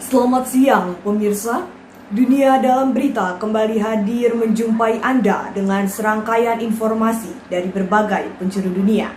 Selamat siang pemirsa. Dunia dalam berita kembali hadir menjumpai Anda dengan serangkaian informasi dari berbagai penjuru dunia.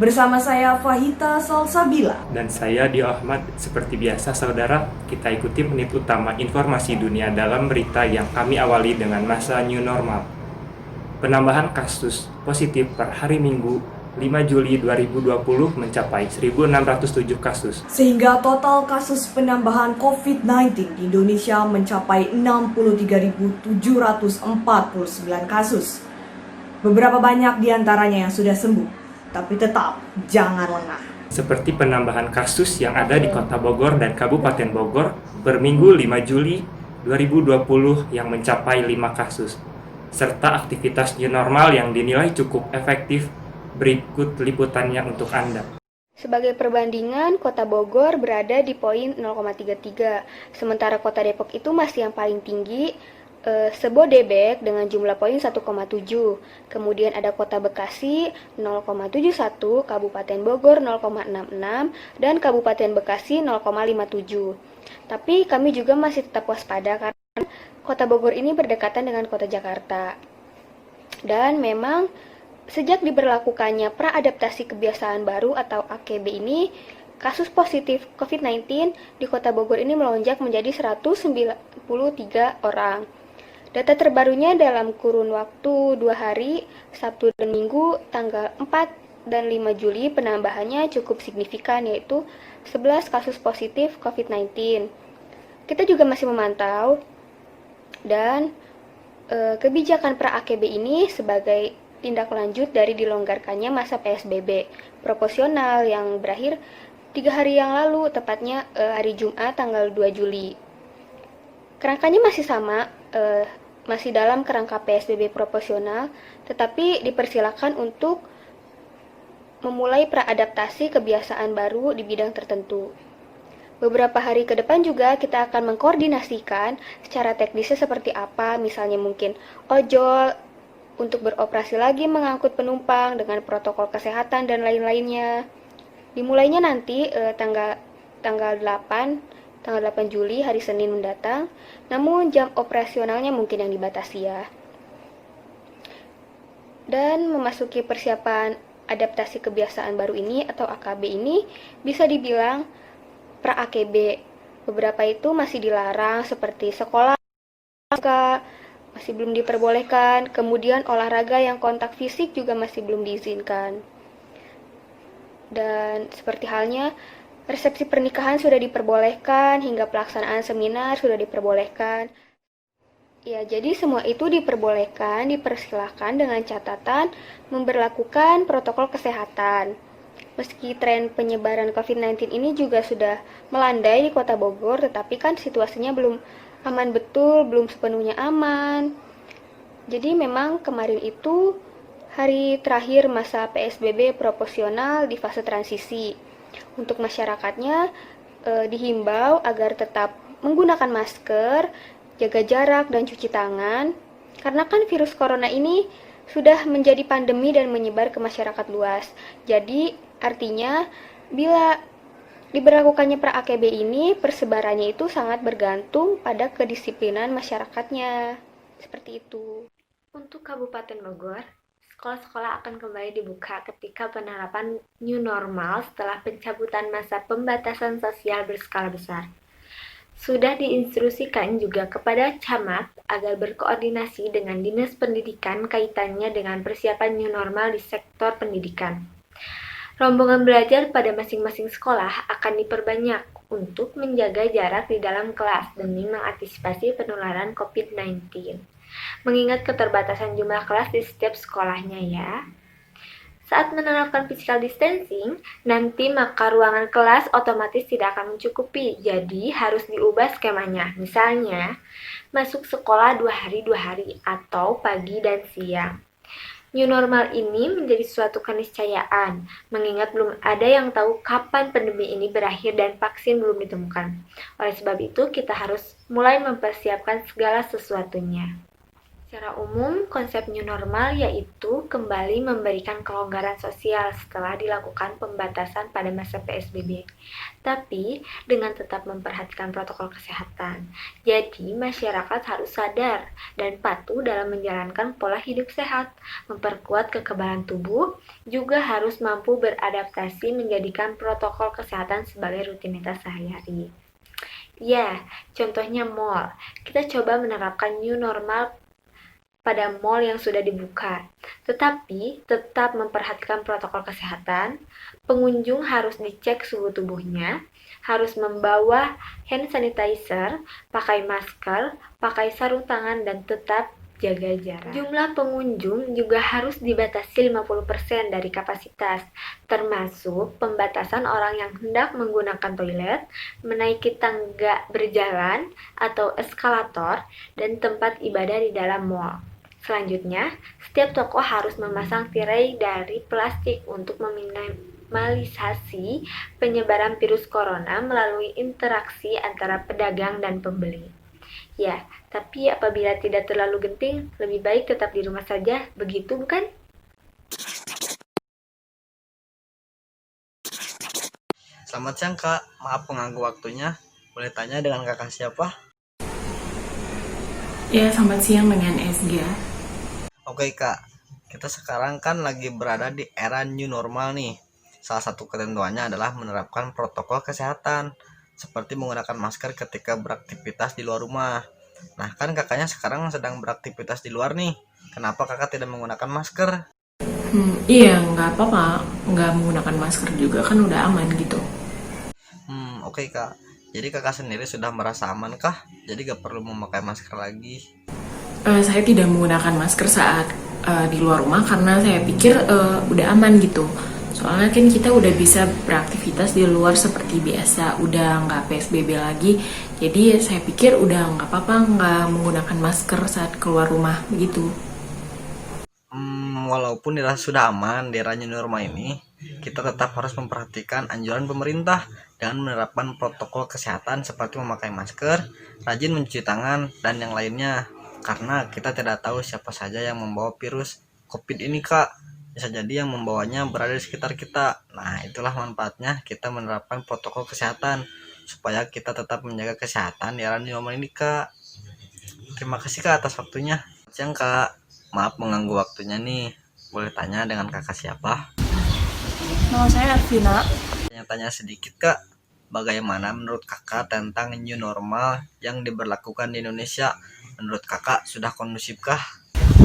Bersama saya Fahita Salsabila. Dan saya Dio Ahmad. Seperti biasa saudara, kita ikuti menit utama informasi dunia dalam berita yang kami awali dengan masa new normal. Penambahan kasus positif per hari Minggu 5 Juli 2020 mencapai 1.607 kasus. Sehingga total kasus penambahan COVID-19 di Indonesia mencapai 63.749 kasus. Beberapa banyak diantaranya yang sudah sembuh, tapi tetap jangan lengah. Seperti penambahan kasus yang ada di Kota Bogor dan Kabupaten Bogor per Minggu 5 Juli 2020 yang mencapai 5 kasus. Serta aktivitas new normal yang dinilai cukup efektif. Berikut liputannya untuk Anda. Sebagai perbandingan, Kota Bogor berada di poin 0,33, sementara Kota Depok itu masih yang paling tinggi, Sebodebek dengan jumlah poin 1,7. Kemudian ada Kota Bekasi 0,71, Kabupaten Bogor 0,66, dan Kabupaten Bekasi 0,57. Tapi kami juga masih tetap waspada karena Kota Bogor ini berdekatan dengan Kota Jakarta. Dan memang sejak diberlakukannya praadaptasi kebiasaan baru atau AKB ini, kasus positif COVID-19 di Kota Bogor ini melonjak menjadi 193 orang. Data terbarunya dalam kurun waktu 2 hari, Sabtu dan Minggu, tanggal 4 dan 5 Juli, penambahannya cukup signifikan, yaitu 11 kasus positif COVID-19. Kita juga masih memantau, dan kebijakan pra-AKB ini sebagai tindak lanjut dari dilonggarkannya masa PSBB proporsional yang berakhir 3 hari yang lalu, tepatnya hari Jumat tanggal 2 Juli. Kerangkanya masih sama, masih dalam kerangka PSBB proporsional, tetapi dipersilakan untuk memulai praadaptasi kebiasaan baru di bidang tertentu. Beberapa hari ke depan juga kita akan mengkoordinasikan secara teknisnya seperti apa, misalnya mungkin ojol untuk beroperasi lagi mengangkut penumpang dengan protokol kesehatan dan lain-lainnya. Dimulainya nanti tanggal 8 Juli, hari Senin mendatang, namun jam operasionalnya mungkin yang dibatasi ya. Dan memasuki persiapan adaptasi kebiasaan baru ini atau AKB ini bisa dibilang pra-AKB. Beberapa itu masih dilarang seperti sekolah, masih belum diperbolehkan, kemudian olahraga yang kontak fisik juga masih belum diizinkan. Dan seperti halnya, resepsi pernikahan sudah diperbolehkan, hingga pelaksanaan seminar sudah diperbolehkan. Ya, jadi semua itu diperbolehkan, dipersilahkan dengan catatan memberlakukan protokol kesehatan. Meski tren penyebaran COVID-19 ini juga sudah melandai di Kota Bogor, tetapi kan situasinya belum aman betul, belum sepenuhnya aman. Jadi memang kemarin itu hari terakhir masa PSBB proporsional di fase transisi. Untuk masyarakatnya dihimbau agar tetap menggunakan masker, jaga jarak dan cuci tangan. Karena kan virus corona ini sudah menjadi pandemi dan menyebar ke masyarakat luas. Jadi artinya bila diberlakukannya pra-AKB ini, persebarannya itu sangat bergantung pada kedisiplinan masyarakatnya. Seperti itu. Untuk Kabupaten Bogor, sekolah-sekolah akan kembali dibuka ketika penerapan new normal setelah pencabutan masa pembatasan sosial berskala besar. Sudah diinstruksikan juga kepada camat agar berkoordinasi dengan Dinas Pendidikan kaitannya dengan persiapan new normal di sektor pendidikan. Rombongan belajar pada masing-masing sekolah akan diperbanyak untuk menjaga jarak di dalam kelas demi mengantisipasi penularan COVID-19. Mengingat keterbatasan jumlah kelas di setiap sekolahnya ya. Saat menerapkan physical distancing, nanti maka ruangan kelas otomatis tidak akan mencukupi, jadi harus diubah skemanya. Misalnya, masuk sekolah 2 hari atau pagi dan siang. New normal ini menjadi suatu keniscayaan, mengingat belum ada yang tahu kapan pandemi ini berakhir dan vaksin belum ditemukan. Oleh sebab itu, kita harus mulai mempersiapkan segala sesuatunya. Secara umum, konsep new normal yaitu kembali memberikan kelonggaran sosial setelah dilakukan pembatasan pada masa PSBB, tapi dengan tetap memperhatikan protokol kesehatan. Jadi, masyarakat harus sadar dan patuh dalam menjalankan pola hidup sehat, memperkuat kekebalan tubuh, juga harus mampu beradaptasi menjadikan protokol kesehatan sebagai rutinitas sehari-hari. Ya, contohnya mall. Kita coba menerapkan new normal pada mall yang sudah dibuka. Tetapi tetap memperhatikan protokol kesehatan, pengunjung harus dicek suhu tubuhnya, harus membawa hand sanitizer, pakai masker, pakai sarung tangan, dan tetap jaga jarak. Jumlah pengunjung juga harus dibatasi 50% dari kapasitas, termasuk pembatasan orang yang hendak menggunakan toilet, menaiki tangga berjalan atau eskalator, dan tempat ibadah di dalam mall. Selanjutnya, setiap toko harus memasang tirai dari plastik untuk meminimalisasi penyebaran virus corona melalui interaksi antara pedagang dan pembeli. Ya, tapi apabila tidak terlalu genting, lebih baik tetap di rumah saja, begitu bukan? Selamat siang Kak, maaf mengganggu waktunya. Boleh tanya dengan kakak siapa? Ya, selamat siang dengan Esga. Oke Kak, kita sekarang kan lagi berada di era new normal nih. Salah satu ketentuannya adalah menerapkan protokol kesehatan, seperti menggunakan masker ketika beraktivitas di luar rumah. Nah kan kakaknya sekarang sedang beraktivitas di luar nih. Kenapa kakak tidak menggunakan masker? Iya, nggak apa-apa, nggak menggunakan masker juga kan udah aman gitu. Oke Kak, jadi kakak sendiri sudah merasa aman kah? Jadi gak perlu memakai masker lagi? Saya tidak menggunakan masker saat di luar rumah karena saya pikir udah aman gitu. Soalnya kan kita udah bisa beraktivitas di luar seperti biasa, udah nggak PSBB lagi. Jadi saya pikir udah nggak apa-apa nggak menggunakan masker saat keluar rumah begitu. Walaupun sudah aman di era new normal ini, kita tetap harus memperhatikan anjuran pemerintah dengan menerapkan protokol kesehatan seperti memakai masker, rajin mencuci tangan, dan yang lainnya. Karena kita tidak tahu siapa saja yang membawa virus COVID ini Kak. Bisa jadi yang membawanya berada di sekitar kita. Nah itulah manfaatnya kita menerapkan protokol kesehatan supaya kita tetap menjaga kesehatan di era new normal ini Kak. Terima kasih Kak atas waktunya. Siang Kak, maaf mengganggu waktunya nih. Boleh tanya dengan kakak siapa? Nama saya Arvina. Tanya sedikit Kak, bagaimana menurut kakak tentang new normal yang diberlakukan di Indonesia? Menurut kakak sudah kondusifkah?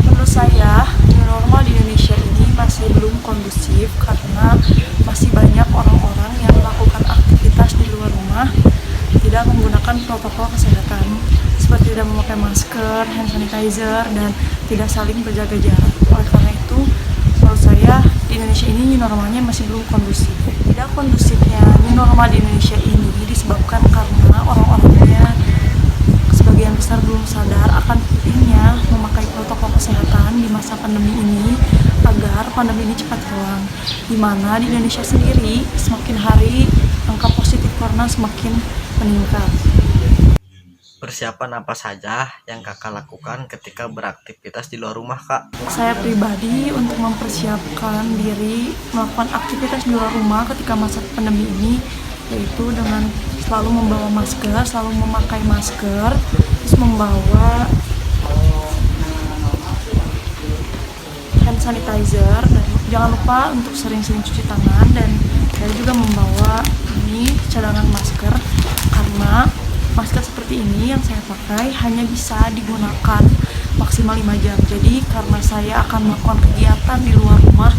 Menurut saya, new normal di Indonesia ini masih belum kondusif karena masih banyak orang-orang yang melakukan aktivitas di luar rumah tidak menggunakan protokol kesehatan seperti tidak memakai masker, hand sanitizer, dan tidak saling berjaga jarak. Oleh karena itu, menurut saya di Indonesia ini new normalnya masih belum kondusif. Tidak kondusifnya new normal di Indonesia ini disebabkan karena orang-orangnya sebagian besar belum sadar akan pentingnya memakai protokol kesehatan di masa pandemi ini agar pandemi ini cepat hilang. Di mana di Indonesia sendiri semakin hari angka positif corona semakin meningkat. Persiapan apa saja yang kakak lakukan ketika beraktivitas di luar rumah Kak? Saya pribadi untuk mempersiapkan diri melakukan aktivitas di luar rumah ketika masa pandemi ini yaitu dengan selalu membawa masker, selalu memakai masker, terus membawa hand sanitizer, dan jangan lupa untuk sering-sering cuci tangan. Dan saya juga membawa ini cadangan masker karena masker seperti ini yang saya pakai hanya bisa digunakan maksimal 5 jam. Jadi karena saya akan melakukan kegiatan di luar rumah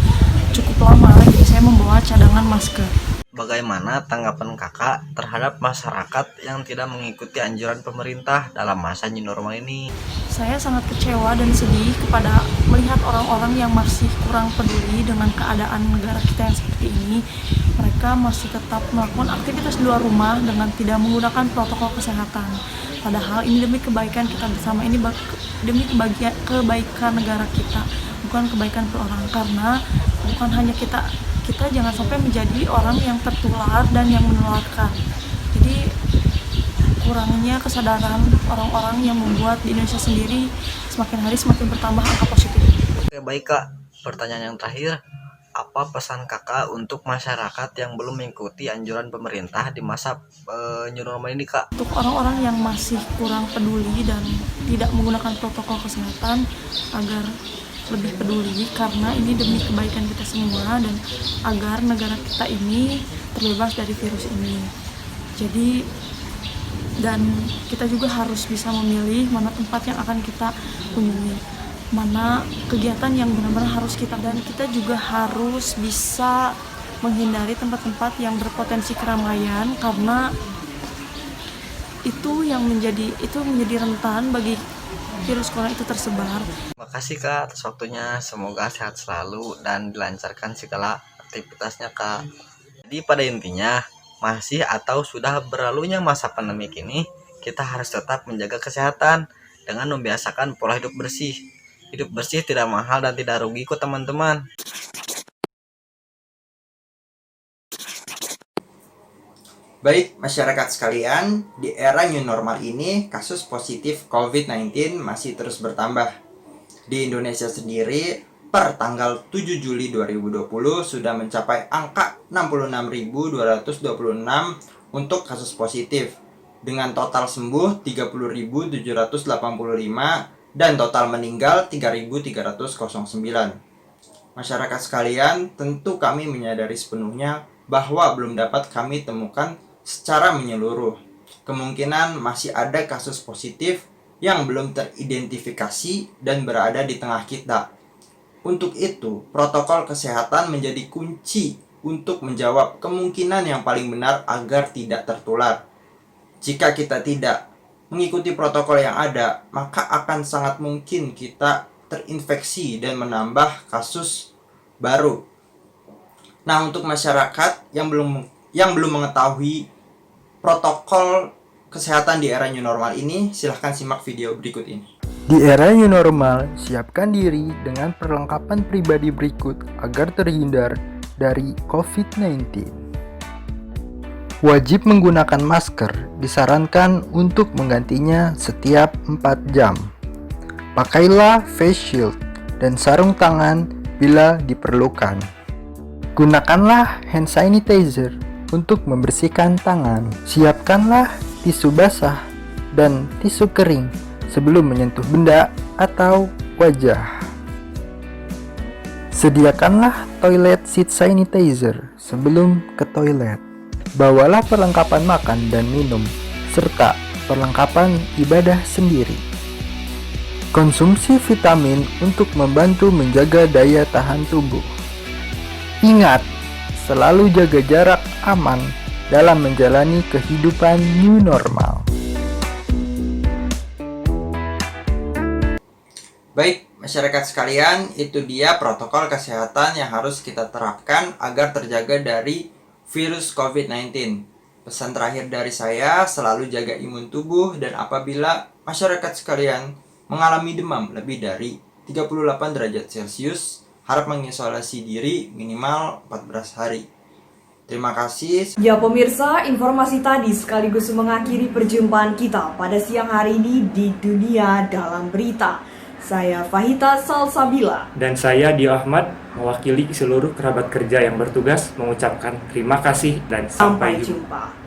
cukup lama, jadi saya membawa cadangan masker. Bagaimana tanggapan kakak terhadap masyarakat yang tidak mengikuti anjuran pemerintah dalam masa new normal ini? Saya sangat kecewa dan sedih kepada melihat orang-orang yang masih kurang peduli dengan keadaan negara kita yang seperti ini. Mereka masih tetap melakukan aktivitas di luar rumah dengan tidak menggunakan protokol kesehatan. Padahal ini demi kebaikan kita bersama, ini demi kebaikan negara kita, bukan kebaikan perorangan. Karena bukan hanya kita jangan sampai menjadi orang yang tertular dan yang menularkan. Jadi kurangnya kesadaran orang-orang yang membuat di Indonesia sendiri semakin hari semakin bertambah angka positif. Oke, baik Kak. Pertanyaan yang terakhir, apa pesan Kakak untuk masyarakat yang belum mengikuti anjuran pemerintah di masa new normal ini, Kak? Untuk orang-orang yang masih kurang peduli dan tidak menggunakan protokol kesehatan agar lebih peduli, karena ini demi kebaikan kita semua dan agar negara kita ini terbebas dari virus ini. Jadi dan kita juga harus bisa memilih mana tempat yang akan kita kunjungi, mana kegiatan yang benar-benar harus kita, dan kita juga harus bisa menghindari tempat-tempat yang berpotensi keramaian, karena itu menjadi rentan bagi virus corona itu tersebar. Terima kasih Kak atas waktunya. Semoga sehat selalu dan dilancarkan segala aktivitasnya, Kak. Jadi pada intinya, masih atau sudah berlalunya masa pandemik ini, kita harus tetap menjaga kesehatan dengan membiasakan pola hidup bersih. Hidup bersih tidak mahal dan tidak rugi kok teman-teman. Baik, masyarakat sekalian, di era new normal ini, kasus positif COVID-19 masih terus bertambah. Di Indonesia sendiri, per tanggal 7 Juli 2020 sudah mencapai angka 66.226 untuk kasus positif, dengan total sembuh 30.785 dan total meninggal 3.309. Masyarakat sekalian, tentu kami menyadari sepenuhnya bahwa belum dapat kami temukan secara menyeluruh. Kemungkinan masih ada kasus positif yang belum teridentifikasi dan berada di tengah kita. Untuk itu, protokol kesehatan menjadi kunci untuk menjawab kemungkinan yang paling benar agar tidak tertular. Jika kita tidak mengikuti protokol yang ada, maka akan sangat mungkin kita terinfeksi dan menambah kasus baru. Nah, untuk masyarakat yang belum mengetahui protokol kesehatan di era new normal ini, silahkan simak video berikut ini. Di era new normal, siapkan diri dengan perlengkapan pribadi berikut agar terhindar dari COVID-19. Wajib menggunakan masker, disarankan untuk menggantinya setiap 4 jam. Pakailah face shield dan sarung tangan bila diperlukan. Gunakanlah hand sanitizer untuk membersihkan tangan. Siapkanlah tisu basah dan tisu kering sebelum menyentuh benda atau wajah. Sediakanlah toilet seat sanitizer sebelum ke toilet. Bawalah perlengkapan makan dan minum, serta perlengkapan ibadah sendiri. Konsumsi vitamin untuk membantu menjaga daya tahan tubuh. Ingat, selalu jaga jarak aman dalam menjalani kehidupan new normal. Baik, masyarakat sekalian, itu dia protokol kesehatan yang harus kita terapkan agar terjaga dari virus COVID-19. Pesan terakhir dari saya, selalu jaga imun tubuh, dan apabila masyarakat sekalian mengalami demam lebih dari 38 derajat Celcius, harap mengisolasi diri minimal 14 hari. Terima kasih. Ya pemirsa, informasi tadi sekaligus mengakhiri perjumpaan kita pada siang hari ini di Dunia Dalam Berita. Saya Fahita Salsabila. Dan saya Dio Ahmad, mewakili seluruh kerabat kerja yang bertugas mengucapkan terima kasih dan sampai jumpa.